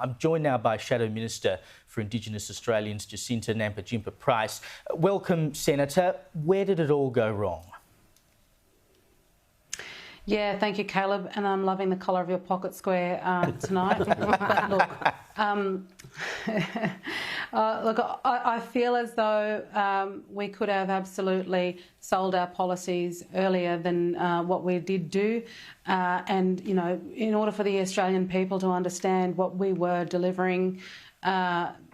I'm joined now by Shadow Minister for Indigenous Australians, Jacinta Nampijinpa Price. Welcome, Senator. Where did it all go wrong? Yeah, thank you, Caleb, and I'm loving the colour of your pocket square tonight. But look, I feel as though we could have absolutely sold our policies earlier than what we did do. And, you know, in order for the Australian people to understand what we were delivering,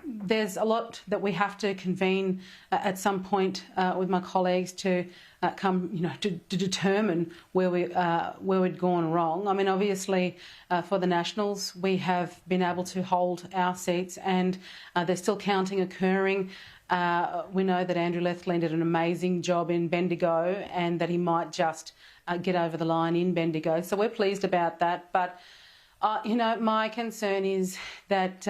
there's a lot that we have to convene at some point with my colleagues to come, you know, to determine where we'd gone wrong. I mean, obviously, for the Nationals, we have been able to hold our seats, and there's still counting occurring. We know that Andrew Lethlean did an amazing job in Bendigo, and that he might just get over the line in Bendigo. So we're pleased about that, but. You know, my concern is that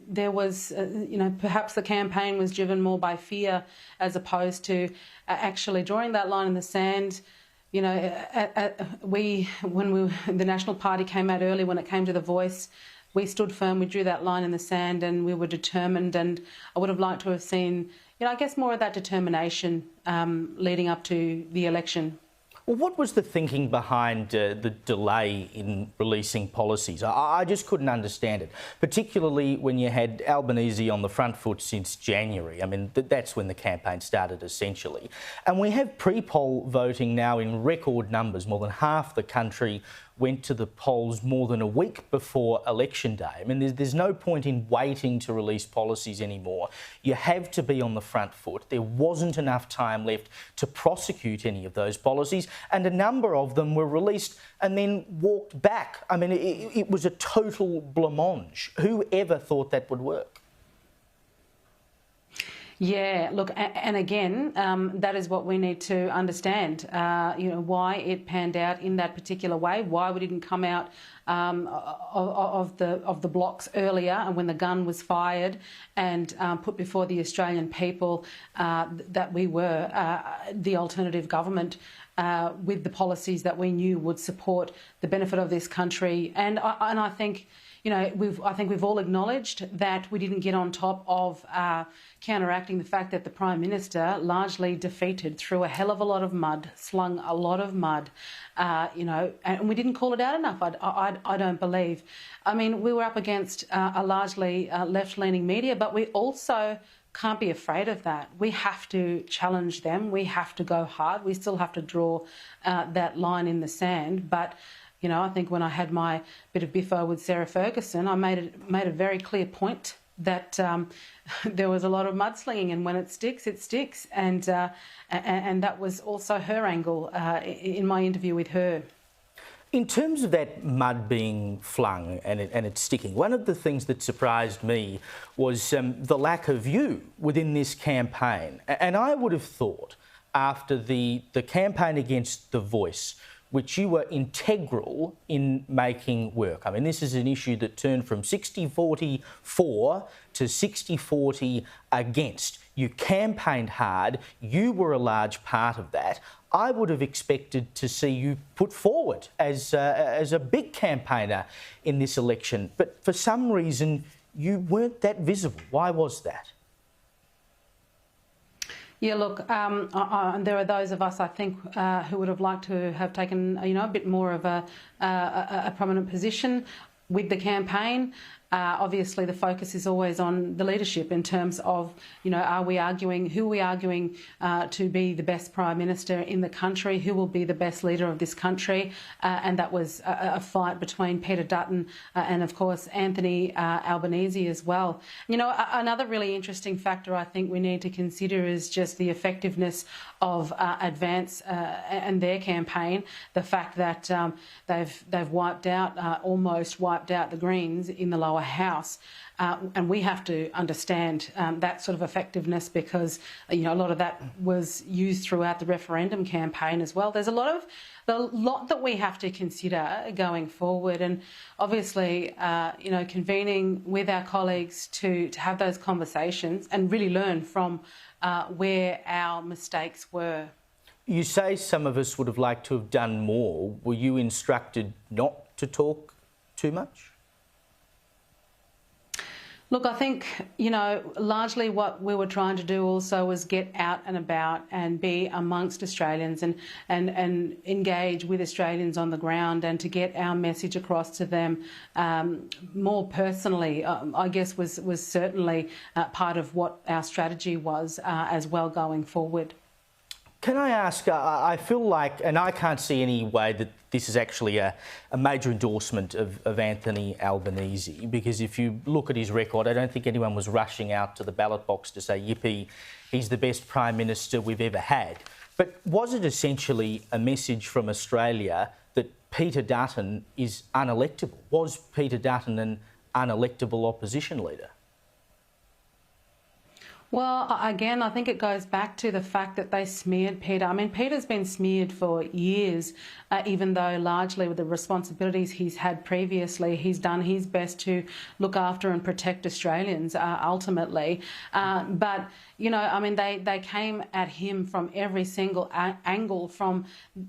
there was, you know, perhaps the campaign was driven more by fear as opposed to actually drawing that line in the sand. You know, the National Party came out early when it came to the Voice, we stood firm, we drew that line in the sand, and we were determined, and I would have liked to have seen, you know, I guess more of that determination leading up to the election. Well, what was the thinking behind the delay in releasing policies? I just couldn't understand it, particularly when you had Albanese on the front foot since January. I mean, that's when the campaign started, essentially. And we have pre-poll voting now in record numbers. More than half the country went to the polls more than a week before election day. I mean, there's no point in waiting to release policies anymore. You have to be on the front foot. There wasn't enough time left to prosecute any of those policies, and a number of them were released and then walked back. I mean, it was a total blancmange. Who ever thought that would work? Yeah, look, and again, that is what we need to understand, you know, why it panned out in that particular way, why we didn't come out of the blocks earlier and when the gun was fired and put before the Australian people that we were the alternative government with the policies that we knew would support the benefit of this country. And I think, you know, I think we've all acknowledged that we didn't get on top of counteracting the fact that the Prime Minister largely defeated through a hell of a lot of mud, slung a lot of mud, you know, and we didn't call it out enough, I don't believe. I mean, we were up against a largely left-leaning media, but we also can't be afraid of that. We have to challenge them. We have to go hard. We still have to draw that line in the sand, but you know, I think when I had my bit of biffo with Sarah Ferguson, I made a very clear point that there was a lot of mudslinging, and when it sticks, it sticks. And that was also her angle in my interview with her. In terms of that mud being flung and it sticking, one of the things that surprised me was the lack of you within this campaign. And I would have thought after the campaign against the Voice, which you were integral in making work. I mean, this is an issue that turned from 60-40 for to 60-40 against. You campaigned hard. You were a large part of that. I would have expected to see you put forward as a big campaigner in this election. But for some reason, you weren't that visible. Why was that? Yeah, look, there are those of us, I think, who would have liked to have taken, you know, a bit more of a prominent position with the campaign. Obviously, the focus is always on the leadership in terms of, you know, who are we arguing to be the best Prime Minister in the country, who will be the best leader of this country. And that was a fight between Peter Dutton and, of course, Anthony Albanese as well. You know, another really interesting factor I think we need to consider is just the effectiveness of Advance and their campaign. The fact that they've almost wiped out the Greens in the lower house. And we have to understand that sort of effectiveness because, you know, a lot of that was used throughout the referendum campaign as well. There's a lot that we have to consider going forward, and obviously, you know, convening with our colleagues to have those conversations and really learn from where our mistakes were. You say some of us would have liked to have done more. Were you instructed not to talk too much? Look, I think, largely what we were trying to do also was get out and about and be amongst Australians and engage with Australians on the ground, and to get our message across to them more personally, I guess was certainly part of what our strategy was as well going forward. Can I ask, I feel like, and I can't see any way that this is actually a major endorsement of Anthony Albanese, because if you look at his record, I don't think anyone was rushing out to the ballot box to say, yippee, he's the best Prime Minister we've ever had. But was it essentially a message from Australia that Peter Dutton is unelectable? Was Peter Dutton an unelectable opposition leader? Well, again, I think it goes back to the fact that they smeared Peter. I mean, Peter's been smeared for years, even though largely with the responsibilities he's had previously, he's done his best to look after and protect Australians ultimately. But, they came at him from every single angle, from,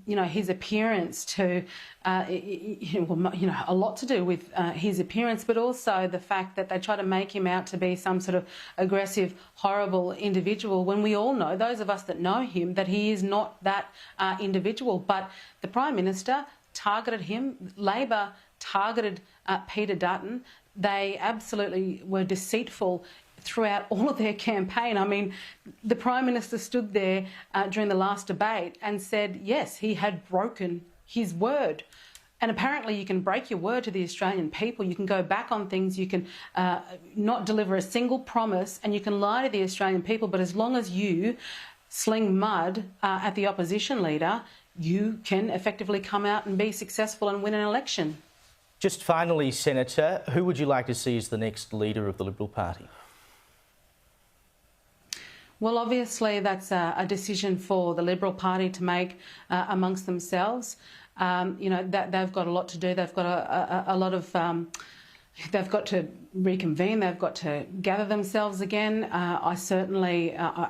his appearance to, a lot to do with his appearance, but also the fact that they try to make him out to be some sort of aggressive, horrible individual, when we all know, those of us that know him, that he is not that individual. But the Prime Minister targeted him. Labor targeted Peter Dutton. They absolutely were deceitful throughout all of their campaign. I mean, the Prime Minister stood there during the last debate and said, yes, he had broken his word. And apparently you can break your word to the Australian people, you can go back on things, you can not deliver a single promise, and you can lie to the Australian people, but as long as you sling mud at the opposition leader, you can effectively come out and be successful and win an election. Just finally, Senator, who would you like to see as the next leader of the Liberal Party? Well, obviously that's a decision for the Liberal Party to make amongst themselves. That they've got a lot to do. They've got a lot of. They've got to reconvene. They've got to gather themselves again. I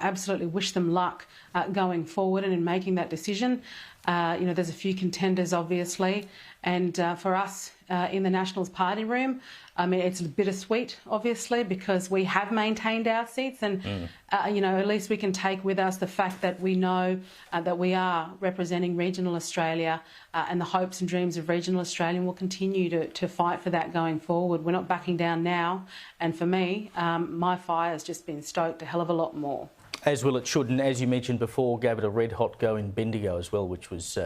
absolutely wish them luck going forward and in making that decision. There's a few contenders, obviously, and for us in the Nationals party room, I mean, it's bittersweet, obviously, because we have maintained our seats, and at least we can take with us the fact that we know that we are representing regional Australia, and the hopes and dreams of regional Australia, and we'll continue to fight for that going forward. We're not backing down now, and for me, my fire has just been stoked a hell of a lot more. As well it should, and as you mentioned before, gave it a red-hot go in Bendigo as well, which was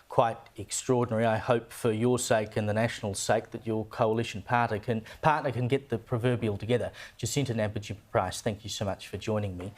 quite extraordinary. I hope for your sake and the Nationals' sake that your coalition partner can get the proverbial together. Jacinta Nampijinpa, thank you so much for joining me.